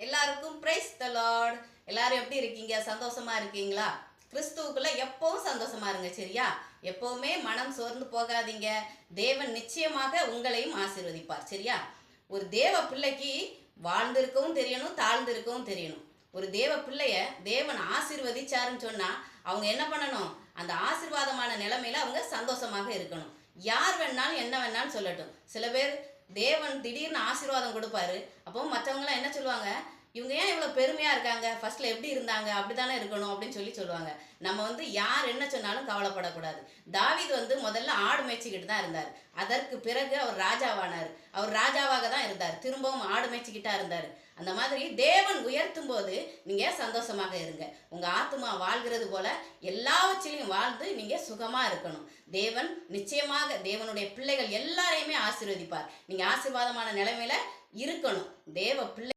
எல்லாருக்கும் praise the Lord. எல்லாரும் எப்படி இருக்கீங்க? சந்தோஷமா இருக்கீங்களா? கிறிஸ்துவுக்குள்ள எப்பவும் சந்தோஷமா இருங்க, சரியா? எப்பவுமே மனம் சோர்ந்து போகாதீங்க. தேவன் நிச்சயமாக உங்களையும் ஆசீர்வதிப்பார், சரியா? ஒரு தேவ பிள்ளைக்கு வாழ்ந்திருக்கவும் தெரியணும், தாழ்ந்திருக்கவும் தெரியணும். ஒரு தேவ பிள்ளைய தேவன் ஆசீர்வதிச்சாருன்னு சொன்னா அவங்க என்ன பண்ணணும்? அந்த ஆசீர்வாதமான நிலைமையில அவங்க சந்தோஷமாக இருக்கணும். யார் வேணாலும் என்ன வேணாலும் சொல்லட்டும். சில பேர் தேவன் திடீர்னு ஆசீர்வாதம் கொடுப்பாரு. அப்போ மற்றவங்களாம் என்ன சொல்லுவாங்க? இவங்க ஏன் இவ்வளோ பெருமையாக இருக்காங்க? ஃபர்ஸ்ட்ல எப்படி இருந்தாங்க? அப்படி தானே இருக்கணும் அப்படின்னு சொல்லுவாங்க. நம்ம யார் என்ன சொன்னாலும் கவலைப்படக்கூடாது. தாவீது முதல்ல ஆடு மேய்ச்சிக்கிட்டு தான் இருந்தார். அதற்கு பிறகு அவர் ராஜாவானார். அவர் ராஜாவாக தான் இருந்தார். திரும்பவும் ஆடு மேய்ச்சிக்கிட்டா இருந்தார். அந்த மாதிரி தேவன் உயர்த்தும் போது நீங்க சந்தோஷமாக இருங்க. உங்க ஆத்துமா வாழ்கிறது போல எல்லாவற்றிலையும் வாழ்ந்து நீங்க சுகமா இருக்கணும். தேவன் நிச்சயமாக தேவனுடைய பிள்ளைகள் எல்லாரையுமே ஆசீர்வதிப்பார். நீங்க ஆசீர்வாதமான நிலைமையில இருக்கணும். தேவ பிள்ளை